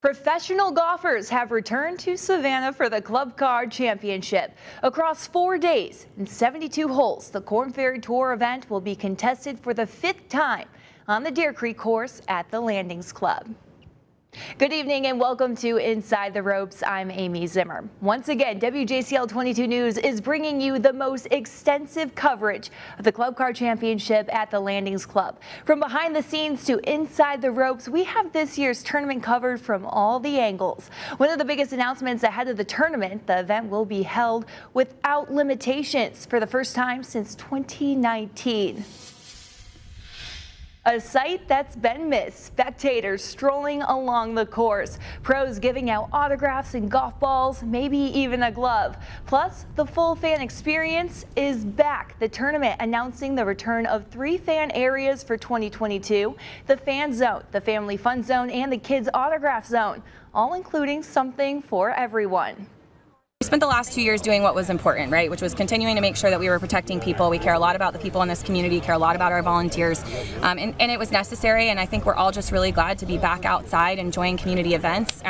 Professional golfers have returned to Savannah for the Club Card Championship. Across 4 days and 72 holes, the Korn Ferry Tour event will be contested for the 5th time on the Deer Creek course at the Landings Club. Good evening and welcome to Inside the Ropes. I'm Amy Zimmer. Once again, WJCL 22 News is bringing you the most extensive coverage of the Club Card Championship at the Landings Club. From behind the scenes to inside the ropes, we have this year's tournament covered from all the angles. One of the biggest announcements ahead of the tournament, the event will be held without limitations for the first time since 2019. A sight that's been missed, spectators strolling along the course, pros giving out autographs and golf balls, maybe even a glove. Plus, the full fan experience is back. The tournament announcing the return of 3 fan areas for 2022, the fan zone, the family fun zone, and the kids autograph zone, all including something for everyone. We spent the last 2 years doing what was important, right, which was continuing to make sure that we were protecting people. We care a lot about the people in this community, care a lot about our volunteers, and it was necessary, and I think we're all just really glad to be back outside enjoying community events.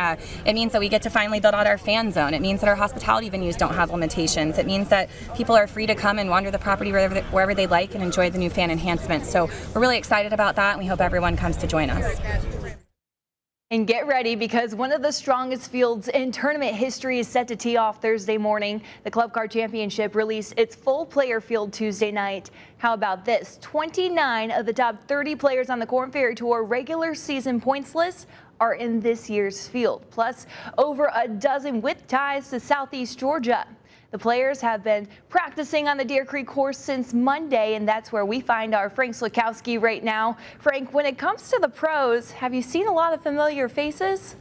It means that we get to finally build out our fan zone. It means that our hospitality venues don't have limitations. It means that people are free to come and wander the property wherever they like and enjoy the new fan enhancements. So we're really excited about that, and we hope everyone comes to join us. And get ready, because one of the strongest fields in tournament history is set to tee off Thursday morning. The Club Card Championship released its full player field Tuesday night. How about this? 29 of the top 30 players on the Korn Ferry Tour regular season points list are in this year's field, plus over a dozen with ties to Southeast Georgia. The players have been practicing on the Deer Creek course since Monday, and that's where we find our Frank Slakowski right now. Frank, when it comes to the pros, have you seen a lot of familiar faces?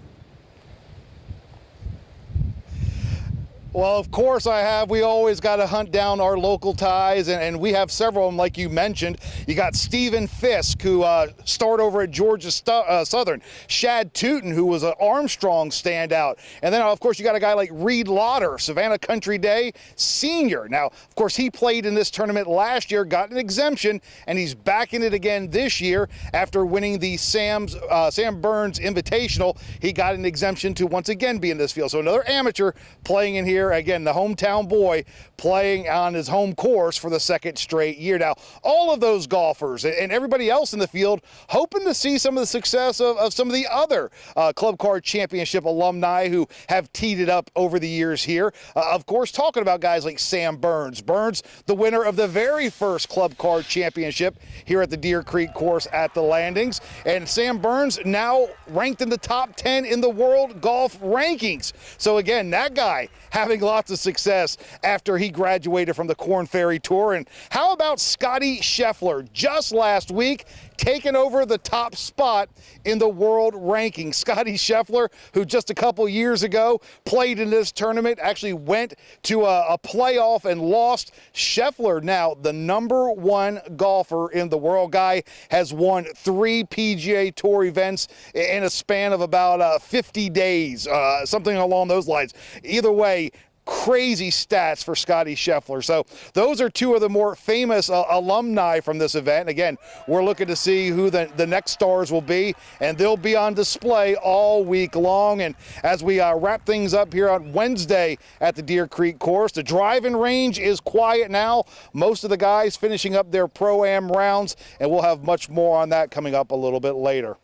Well, of course I have. We always got to hunt down our local ties, and we have several of them, like you mentioned. You got Stephen Fisk, who starred over at Georgia Southern. Shad Tootin, who was an Armstrong standout. And then, of course, you got a guy like Reed Lauder, Savannah Country Day senior. Now, of course, he played in this tournament last year, got an exemption, and he's back in it again this year after winning the Sam Burns Invitational. He got an exemption to once again be in this field. So another amateur playing in here. Again, the hometown boy playing on his home course for the 2nd straight year. Now, all of those golfers and everybody else in the field hoping to see some of the success of some of the other Club Card Championship alumni who have teed it up over the years here. Of course, talking about guys like Sam Burns. Burns, the winner of the very first Club Card Championship here at the Deer Creek course at the Landings. And Sam Burns now ranked in the top 10 in the world golf rankings. So again, that guy having lots of success after he graduated from the Korn Ferry Tour. And how about Scotty Scheffler, just last week taking over the top spot in the world ranking. Scotty Scheffler, who just a couple years ago played in this tournament, actually went to a playoff and lost. Scheffler, now the #1 golfer in the world. Guy has won 3 PGA Tour events in a span of about 50 days, something along those lines. Either way, crazy stats for Scotty Scheffler. So those are 2 of the more famous alumni from this event. Again, we're looking to see who the next stars will be, and they'll be on display all week long. And as we wrap things up here on Wednesday at the Deer Creek course, the driving range is quiet now. Most of the guys finishing up their Pro-Am rounds, and we'll have much more on that coming up a little bit later.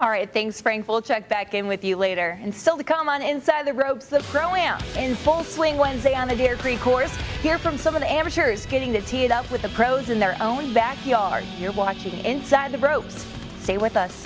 All right, thanks, Frank. We'll check back in with you later. And still to come on Inside the Ropes, the Pro-Am in full swing Wednesday on the Deer Creek course. Hear from some of the amateurs getting to tee it up with the pros in their own backyard. You're watching Inside the Ropes. Stay with us.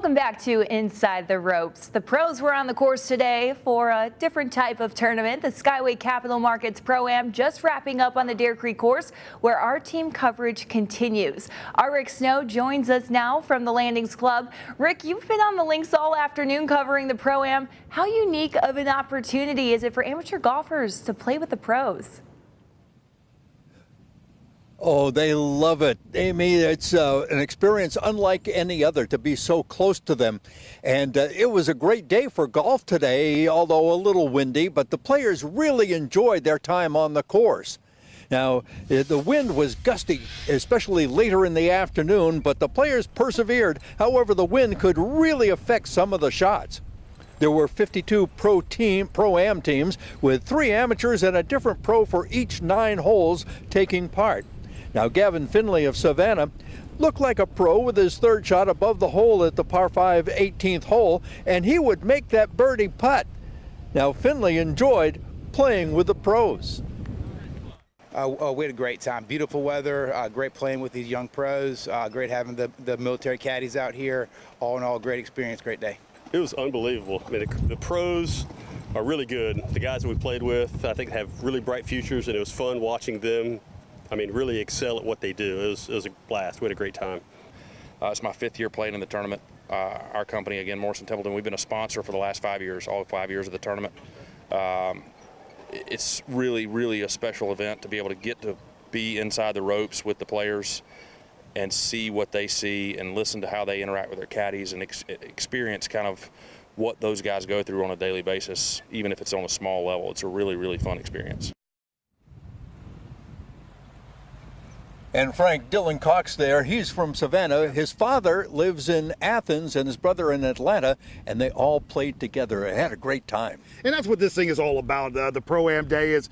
Welcome back to Inside the Ropes. The pros were on the course today for a different type of tournament. The Skyway Capital Markets Pro-Am just wrapping up on the Deer Creek course, where our team coverage continues. Our Rick Snow joins us now from the Landings Club. Rick, you've been on the links all afternoon covering the Pro-Am. How unique of an opportunity is it for amateur golfers to play with the pros? Oh, they love it, Amy. It's an experience unlike any other to be so close to them. And it was a great day for golf today, although a little windy, but the players really enjoyed their time on the course. Now, the wind was gusty, especially later in the afternoon, but the players persevered. However, the wind could really affect some of the shots. There were 52 Pro-Am teams with 3 amateurs and a different pro for each 9 holes taking part. Now, Gavin Finley of Savannah looked like a pro with his 3rd shot above the hole at the par 5 18th hole, and he would make that birdie putt. Now, Finley enjoyed playing with the pros. We had a great time. Beautiful weather, great playing with these young pros, great having the military caddies out here. All in all, great experience, great day. It was unbelievable. I mean, the pros are really good. The guys that we played with, I think, have really bright futures, and it was fun watching them, really excel at what they do. It was a blast. We had a great time. It's my 5th year playing in the tournament. Our company, again, Morrison Templeton, we've been a sponsor for the last 5 years, all 5 years of the tournament. It's really, really a special event to be able to get to be inside the ropes with the players and see what they see and listen to how they interact with their caddies and experience kind of what those guys go through on a daily basis, even if it's on a small level. It's a really, really fun experience. And Frank Dylan Cox there, he's from Savannah. His father lives in Athens and his brother in Atlanta, and they all played together and had a great time. And that's what this thing is all about. The Pro-Am Day is,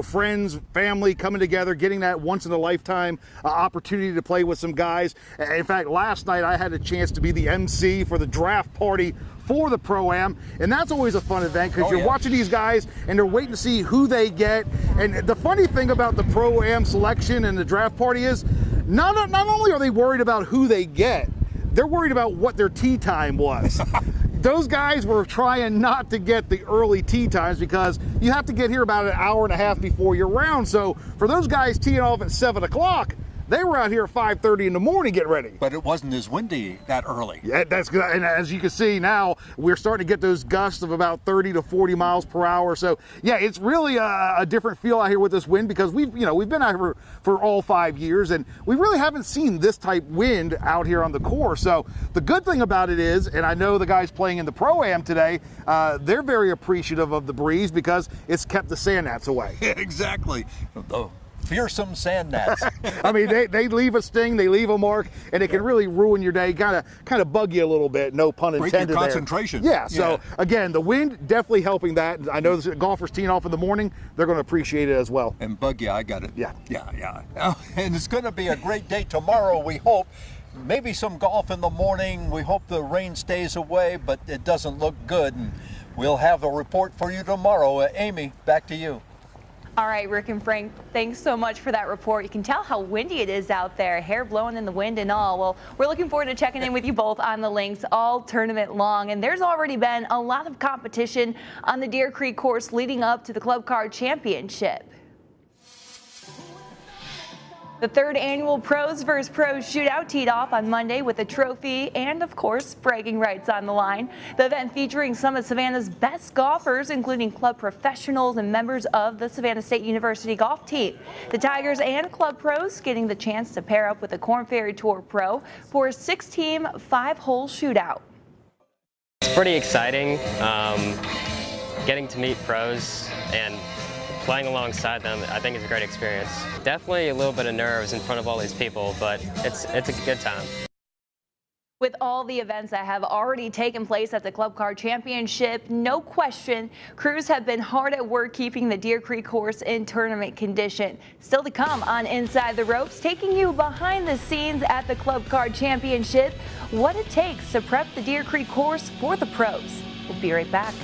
friends, family coming together, getting that once-in-a-lifetime opportunity to play with some guys. In fact, last night I had a chance to be the MC for the draft party for the Pro-Am, and that's always a fun event because you're watching these guys and they're waiting to see who they get. And the funny thing about the Pro-Am selection and the draft party is not only are they worried about who they get, they're worried about what their tee time was. Those guys were trying not to get the early tee times because you have to get here about an hour and a half before your round. So for those guys teeing off at 7 o'clock, they were out here at 5:30 in the morning getting ready. But it wasn't as windy that early. Yeah, that's good. And as you can see now, we're starting to get those gusts of about 30 to 40 miles per hour. So yeah, it's really a different feel out here with this wind because we've been out here for all 5 years and we really haven't seen this type wind out here on the course. So the good thing about it is, and I know the guys playing in the Pro-Am today, they're very appreciative of the breeze because it's kept the sand gnats away. Exactly. Fearsome sand gnats. They leave a sting, they leave a mark, and it can really ruin your day, kind of bug you a little bit, no pun intended. Break your concentration. Yeah, so again, the wind definitely helping that. I know the golfers teeing off in the morning, they're going to appreciate it as well. And bug you, I got it. Yeah. And it's going to be a great day tomorrow, we hope. Maybe some golf in the morning. We hope the rain stays away, but it doesn't look good. And we'll have a report for you tomorrow. Amy, back to you. All right, Rick and Frank, thanks so much for that report. You can tell how windy it is out there, hair blowing in the wind and all. Well, we're looking forward to checking in with you both on the links all tournament long. And there's already been a lot of competition on the Deer Creek course leading up to the Club Card Championship. The 3rd annual Pros vs. Pros shootout teed off on Monday with a trophy and, of course, bragging rights on the line. The event featuring some of Savannah's best golfers, including club professionals and members of the Savannah State University golf team. The Tigers and club pros getting the chance to pair up with a Korn Ferry Tour pro for a 6-team, 5-hole shootout. It's pretty exciting, getting to meet pros and playing alongside them. I think it's a great experience. Definitely a little bit of nerves in front of all these people, but it's a good time. With all the events that have already taken place at the Club Card Championship, no question, crews have been hard at work keeping the Deer Creek course in tournament condition. Still to come on Inside the Ropes, taking you behind the scenes at the Club Card Championship, what it takes to prep the Deer Creek course for the pros. We'll be right back.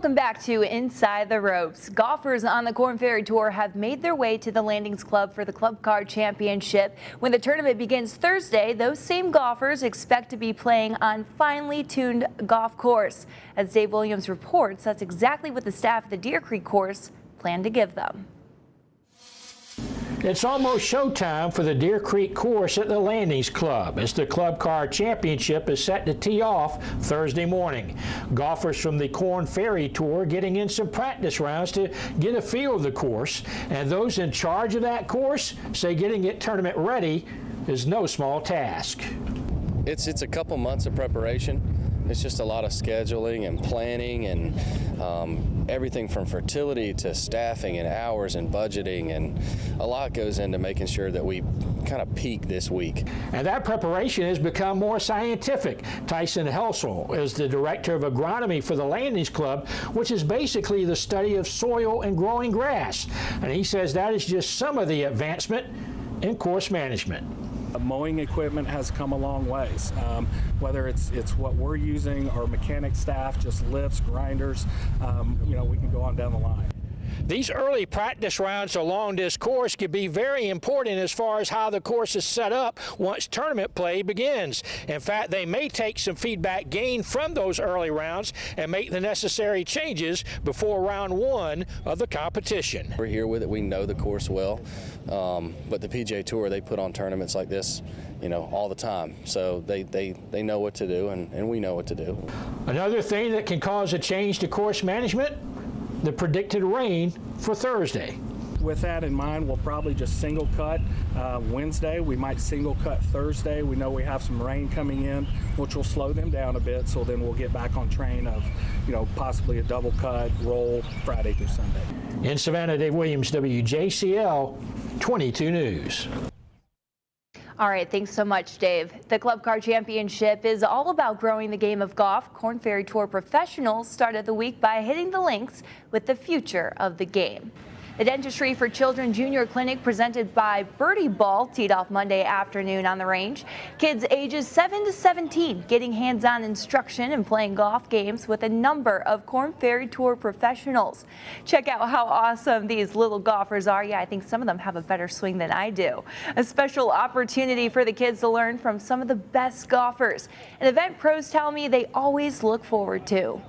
Welcome back to Inside the Ropes. Golfers on the Korn Ferry Tour have made their way to the Landings Club for the Club Car Championship. When the tournament begins Thursday, those same golfers expect to be playing on finely tuned golf course. As Dave Williams reports, that's exactly what the staff at the Deer Creek course plan to give them. It's almost showtime for the Deer Creek course at the Landings Club as the Club Car Championship is set to tee off Thursday morning. Golfers from the Korn Ferry Tour getting in some practice rounds to get a feel of the course, and those in charge of that course say getting it tournament ready is no small task. It's a couple months of preparation. It's just a lot of scheduling and planning and everything from fertility to staffing and hours and budgeting, and a lot goes into making sure that we kind of peak this week. And that preparation has become more scientific. Tyson Helsel is the director of agronomy for the Landings Club, which is basically the study of soil and growing grass. And he says that is just some of the advancement in course management. Mowing equipment has come a long ways. Whether it's what we're using, our mechanic staff, just lifts, grinders, you know, we can go on down the line. These early practice rounds along this course could be very important as far as how the course is set up once tournament play begins. In fact, they may take some feedback gained from those early rounds and make the necessary changes before round one of the competition. We're here with it. We know the course well, but the PGA Tour, they put on tournaments like this, you know, all the time. So they know what to do, and we know what to do. Another thing that can cause a change to course management, the predicted rain for Thursday. With that in mind, we'll probably just single cut Wednesday. We might single cut Thursday. We know we have some rain coming in, which will slow them down a bit. So then we'll get back on train of, you know, possibly a double cut roll Friday through Sunday. In Savannah, Dave Williams, WJCL 22 News. All right, thanks so much, Dave. The Club Car Championship is all about growing the game of golf. Korn Ferry Tour professionals started the week by hitting the links with the future of the game. The Dentistry for Children Junior Clinic presented by Birdie Ball teed off Monday afternoon on the range. Kids ages 7 to 17 getting hands-on instruction and playing golf games with a number of Korn Ferry Tour professionals. Check out how awesome these little golfers are. Yeah, I think some of them have a better swing than I do. A special opportunity for the kids to learn from some of the best golfers. An event pros tell me they always look forward to.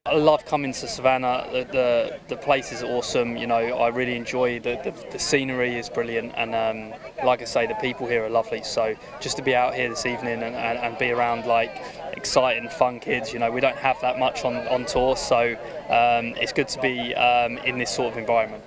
I love coming to Savannah. The place is awesome. You know, I really enjoy the scenery is brilliant, and like I say, the people here are lovely. So just to be out here this evening and be around like exciting, fun kids. You know, we don't have that much on tour, so it's good to be in this sort of environment.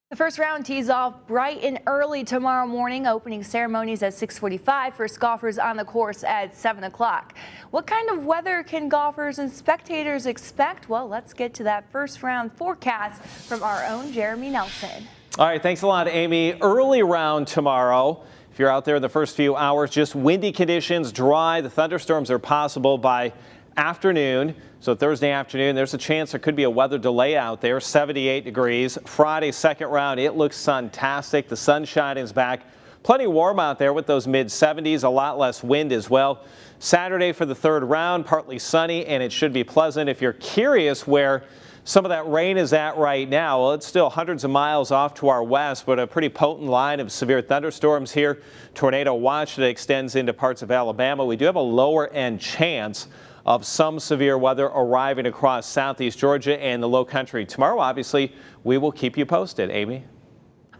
The first round tees off bright and early tomorrow morning. Opening ceremonies at 6:45. First golfers on the course at 7 o'clock. What kind of weather can golfers and spectators expect? Well, let's get to that first round forecast from our own Jeremy Nelson. All right, thanks a lot, Amy. Early round tomorrow. If you're out there in the first few hours, just windy conditions, dry. The thunderstorms are possible by afternoon. So Thursday afternoon, there's a chance there could be a weather delay out there. 78 degrees. Friday, second round, it looks fantastic. The sunshine is back. Plenty warm out there with those mid-70s, a lot less wind as well. Saturday for the third round, partly sunny, and it should be pleasant. If you're curious where some of that rain is at right now, well, it's still hundreds of miles off to our west, but a pretty potent line of severe thunderstorms here. Tornado watch that extends into parts of Alabama. We do have a lower end chance of some severe weather arriving across southeast Georgia and the low country tomorrow. Obviously, we will keep you posted. Amy?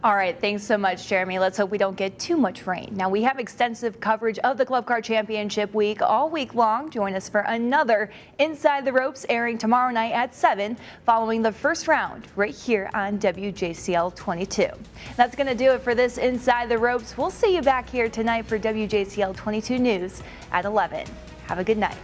All right, thanks so much, Jeremy. Let's hope we don't get too much rain. Now, we have extensive coverage of the Club Car Championship week all week long. Join us for another Inside the Ropes airing tomorrow night at 7 following the first round right here on WJCL 22. That's going to do it for this Inside the Ropes. We'll see you back here tonight for WJCL 22 News at 11. Have a good night.